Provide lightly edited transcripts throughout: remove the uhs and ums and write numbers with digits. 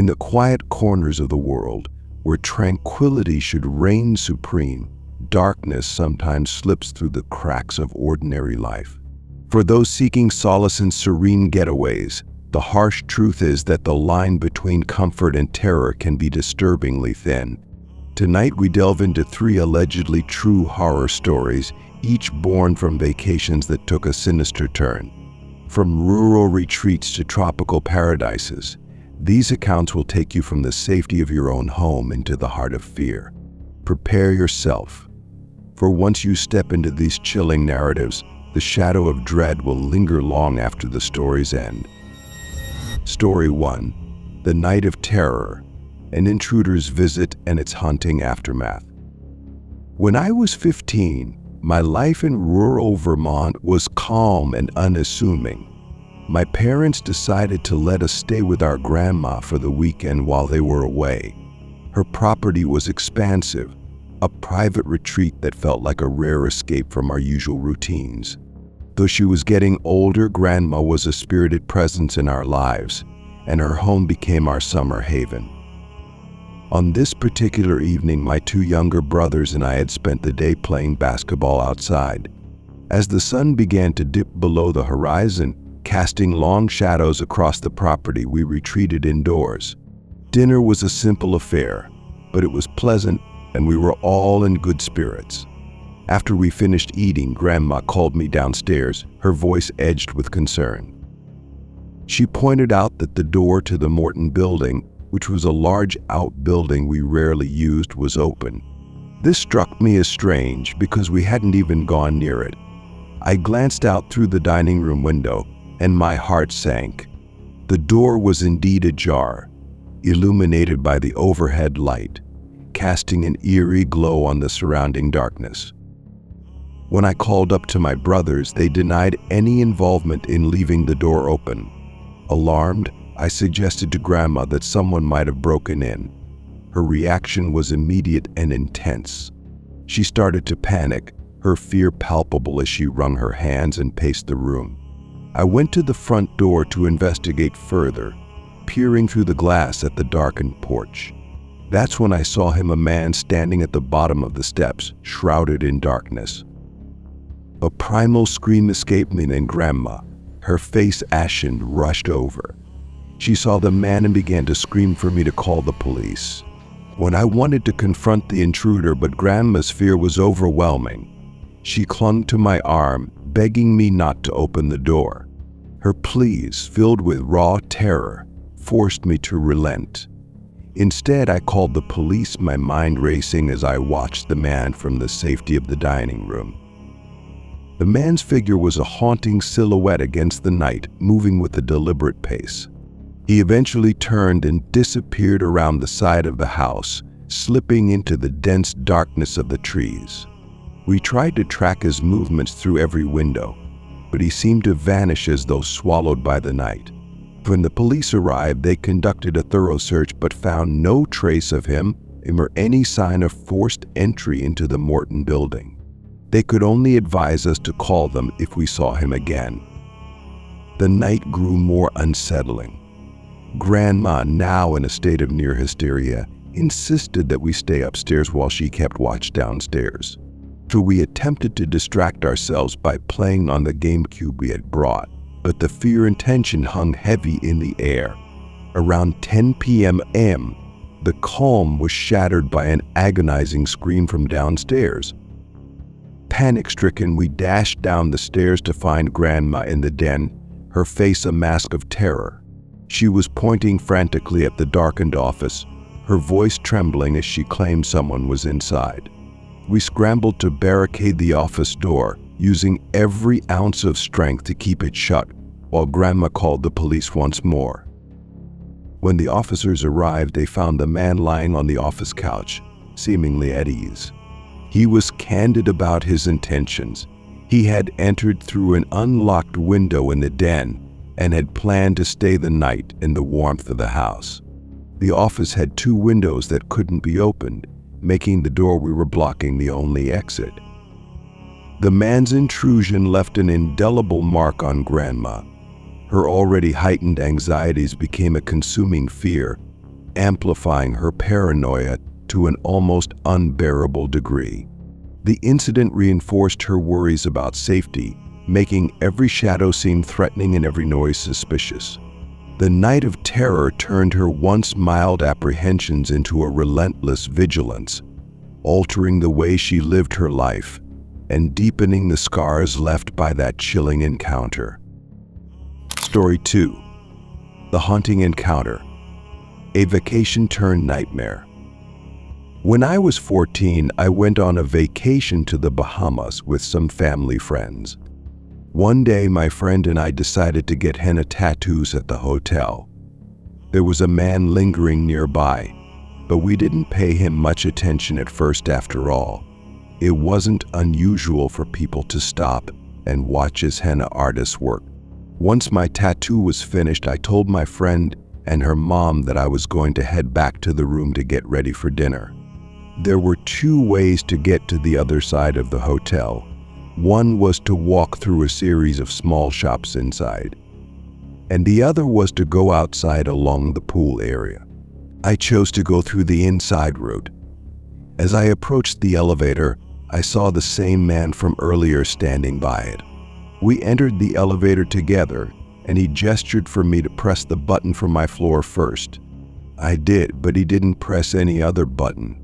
In the quiet corners of the world, where tranquility should reign supreme, darkness sometimes slips through the cracks of ordinary life. For those seeking solace in serene getaways, the harsh truth is that the line between comfort and terror can be disturbingly thin. Tonight we delve into 3 allegedly true horror stories, each born from vacations that took a sinister turn. From rural retreats to tropical paradises, these accounts will take you from the safety of your own home into the heart of fear. Prepare yourself, for once you step into these chilling narratives, the shadow of dread will linger long after the story's end. Story 1. The Night of Terror, an intruder's visit and its haunting aftermath. When I was 15, my life in rural Vermont was calm and unassuming. My parents decided to let us stay with our grandma for the weekend while they were away. Her property was expansive, a private retreat that felt like a rare escape from our usual routines. Though she was getting older, Grandma was a spirited presence in our lives, and her home became our summer haven. On this particular evening, my 2 younger brothers and I had spent the day playing basketball outside. As the sun began to dip below the horizon, casting long shadows across the property, we retreated indoors. Dinner was a simple affair, but it was pleasant, and we were all in good spirits. After we finished eating, Grandma called me downstairs, her voice edged with concern. She pointed out that the door to the Morton building, which was a large outbuilding we rarely used, was open. This struck me as strange because we hadn't even gone near it. I glanced out through the dining room window, and my heart sank. The door was indeed ajar, illuminated by the overhead light, casting an eerie glow on the surrounding darkness. When I called up to my brothers, they denied any involvement in leaving the door open. Alarmed, I suggested to Grandma that someone might have broken in. Her reaction was immediate and intense. She started to panic, her fear palpable as she wrung her hands and paced the room. I went to the front door to investigate further, peering through the glass at the darkened porch. That's when I saw him, a man standing at the bottom of the steps, shrouded in darkness. A primal scream escaped me, and Grandma, her face ashen, rushed over. She saw the man and began to scream for me to call the police. When I wanted to confront the intruder, but Grandma's fear was overwhelming, she clung to my arm, begging me not to open the door. Her pleas, filled with raw terror, forced me to relent. Instead, I called the police, my mind racing as I watched the man from the safety of the dining room. The man's figure was a haunting silhouette against the night, moving with a deliberate pace. He eventually turned and disappeared around the side of the house, slipping into the dense darkness of the trees. We tried to track his movements through every window, but he seemed to vanish as though swallowed by the night. When the police arrived, they conducted a thorough search but found no trace of him or any sign of forced entry into the Morton building. They could only advise us to call them if we saw him again. The night grew more unsettling. Grandma, now in a state of near hysteria, insisted that we stay upstairs while she kept watch downstairs. So we attempted to distract ourselves by playing on the GameCube we had brought, but the fear and tension hung heavy in the air. Around 10 p.m., the calm was shattered by an agonizing scream from downstairs. Panic-stricken, we dashed down the stairs to find Grandma in the den, her face a mask of terror. She was pointing frantically at the darkened office, her voice trembling as she claimed someone was inside. We scrambled to barricade the office door, using every ounce of strength to keep it shut, while Grandma called the police once more. When the officers arrived, they found the man lying on the office couch, seemingly at ease. He was candid about his intentions. He had entered through an unlocked window in the den and had planned to stay the night in the warmth of the house. The office had 2 windows that couldn't be opened, making the door we were blocking the only exit. The man's intrusion left an indelible mark on Grandma. Her already heightened anxieties became a consuming fear, amplifying her paranoia to an almost unbearable degree. The incident reinforced her worries about safety, making every shadow seem threatening and every noise suspicious. The night of terror turned her once mild apprehensions into a relentless vigilance, altering the way she lived her life and deepening the scars left by that chilling encounter. Story 2. The Haunting Encounter. A vacation turned nightmare. When I was 14, I went on a vacation to the Bahamas with some family friends. One day, my friend and I decided to get henna tattoos at the hotel. There was a man lingering nearby, but we didn't pay him much attention at first after all. It wasn't unusual for people to stop and watch as henna artists work. Once my tattoo was finished, I told my friend and her mom that I was going to head back to the room to get ready for dinner. There were two ways to get to the other side of the hotel. One was to walk through a series of small shops inside, and the other was to go outside along the pool area. I chose to go through the inside route. As I approached the elevator, I saw the same man from earlier standing by it. We entered the elevator together, and he gestured for me to press the button for my floor first. I did, but he didn't press any other button.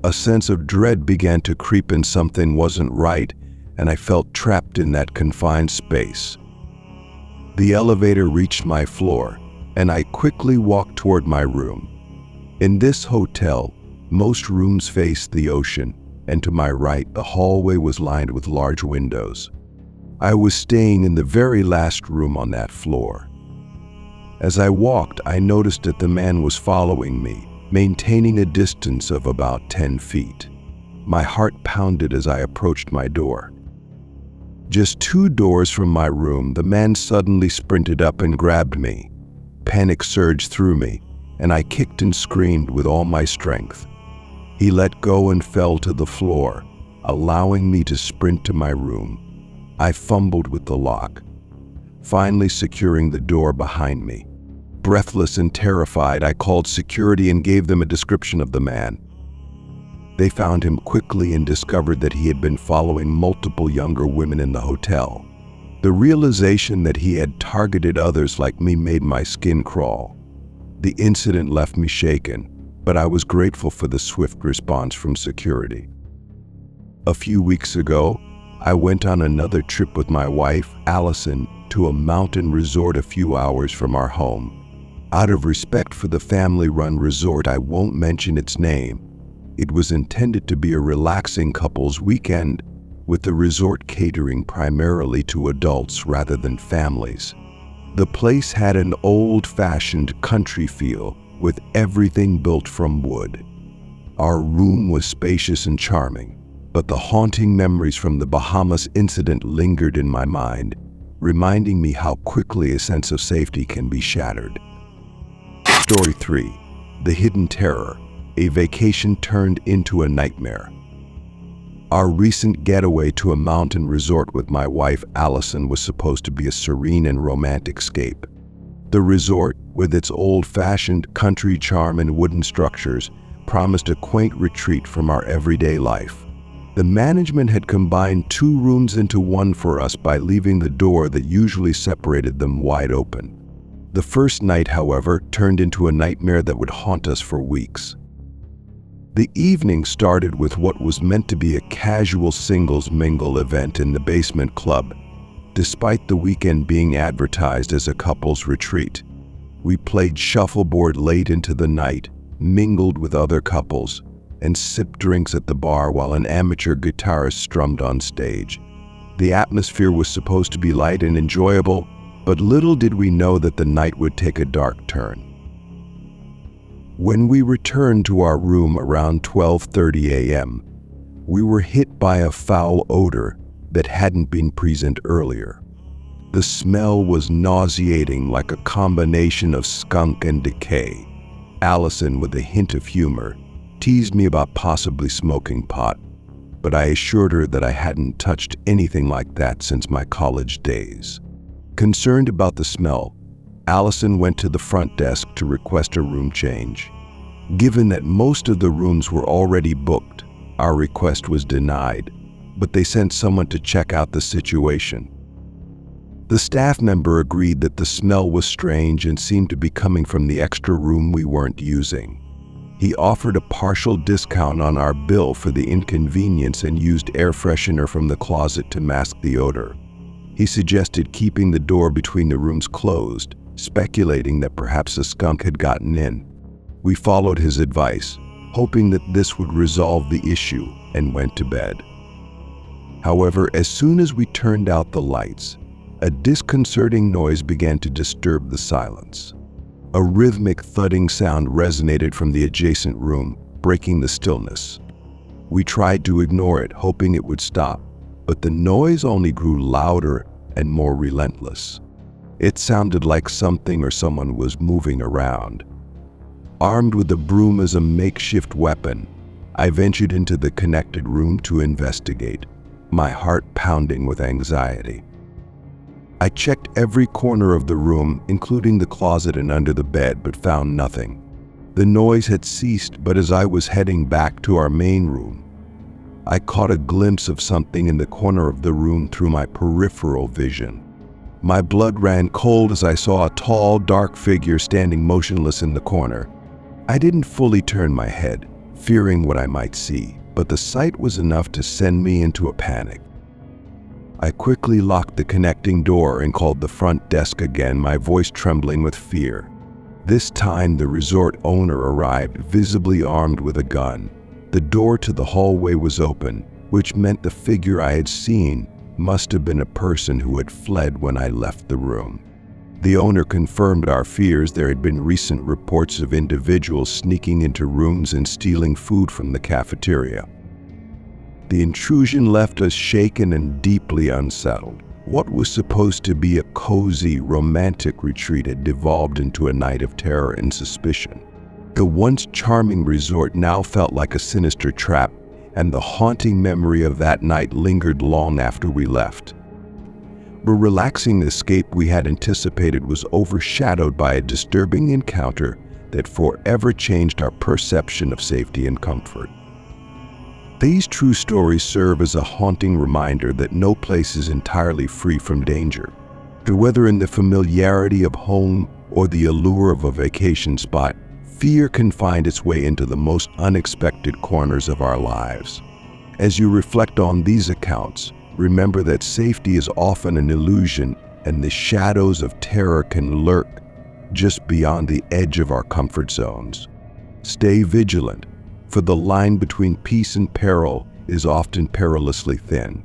A sense of dread began to creep in. Something wasn't right, and I felt trapped in that confined space. The elevator reached my floor, and I quickly walked toward my room. In this hotel, most rooms faced the ocean, and to my right, the hallway was lined with large windows. I was staying in the very last room on that floor. As I walked, I noticed that the man was following me, maintaining a distance of about 10 feet. My heart pounded as I approached my door. Just 2 doors from my room, the man suddenly sprinted up and grabbed me. Panic surged through me, and I kicked and screamed with all my strength. He let go and fell to the floor, allowing me to sprint to my room. I fumbled with the lock, finally securing the door behind me. Breathless and terrified, I called security and gave them a description of the man. They found him quickly and discovered that he had been following multiple younger women in the hotel. The realization that he had targeted others like me made my skin crawl. The incident left me shaken, but I was grateful for the swift response from security. A few weeks ago, I went on another trip with my wife, Allison, to a mountain resort a few hours from our home. Out of respect for the family-run resort, I won't mention its name. It was intended to be a relaxing couples weekend, with the resort catering primarily to adults rather than families. The place had an old-fashioned country feel, with everything built from wood. Our room was spacious and charming, but the haunting memories from the Bahamas incident lingered in my mind, reminding me how quickly a sense of safety can be shattered. Story 3. The Hidden Terror. A vacation turned into a nightmare. Our recent getaway to a mountain resort with my wife Allison was supposed to be a serene and romantic escape. The resort, with its old-fashioned country charm and wooden structures, promised a quaint retreat from our everyday life. The management had combined 2 rooms into one for us by leaving the door that usually separated them wide open. The first night, however, turned into a nightmare that would haunt us for weeks. The evening started with what was meant to be a casual singles mingle event in the basement club, despite the weekend being advertised as a couples retreat. We played shuffleboard late into the night, mingled with other couples, and sipped drinks at the bar while an amateur guitarist strummed on stage. The atmosphere was supposed to be light and enjoyable, but little did we know that the night would take a dark turn. When we returned to our room around 12:30 a.m., we were hit by a foul odor that hadn't been present earlier. The smell was nauseating, like a combination of skunk and decay. Allison, with a hint of humor, teased me about possibly smoking pot, but I assured her that I hadn't touched anything like that since my college days. Concerned about the smell, Allison went to the front desk to request a room change. Given that most of the rooms were already booked, our request was denied, but they sent someone to check out the situation. The staff member agreed that the smell was strange and seemed to be coming from the extra room we weren't using. He offered a partial discount on our bill for the inconvenience and used air freshener from the closet to mask the odor. He suggested keeping the door between the rooms closed, speculating that perhaps a skunk had gotten in. We followed his advice, hoping that this would resolve the issue, and went to bed. However, as soon as we turned out the lights, a disconcerting noise began to disturb the silence. A rhythmic thudding sound resonated from the adjacent room, breaking the stillness. We tried to ignore it, hoping it would stop, but the noise only grew louder and more relentless. It sounded like something or someone was moving around. Armed with a broom as a makeshift weapon, I ventured into the connected room to investigate, my heart pounding with anxiety. I checked every corner of the room, including the closet and under the bed, but found nothing. The noise had ceased, but as I was heading back to our main room, I caught a glimpse of something in the corner of the room through my peripheral vision. My blood ran cold as I saw a tall, dark figure standing motionless in the corner. I didn't fully turn my head, fearing what I might see, but the sight was enough to send me into a panic. I quickly locked the connecting door and called the front desk again, my voice trembling with fear. This time the resort owner arrived, visibly armed with a gun. The door to the hallway was open, which meant the figure I had seen must have been a person who had fled when I left the room. The owner confirmed our fears. There had been recent reports of individuals sneaking into rooms and stealing food from the cafeteria. The intrusion left us shaken and deeply unsettled. What was supposed to be a cozy, romantic retreat had devolved into a night of terror and suspicion. The once charming resort now felt like a sinister trap, and the haunting memory of that night lingered long after we left. The relaxing escape we had anticipated was overshadowed by a disturbing encounter that forever changed our perception of safety and comfort. These true stories serve as a haunting reminder that no place is entirely free from danger. Whether in the familiarity of home or the allure of a vacation spot, fear can find its way into the most unexpected corners of our lives. As you reflect on these accounts, remember that safety is often an illusion, and the shadows of terror can lurk just beyond the edge of our comfort zones. Stay vigilant, for the line between peace and peril is often perilously thin.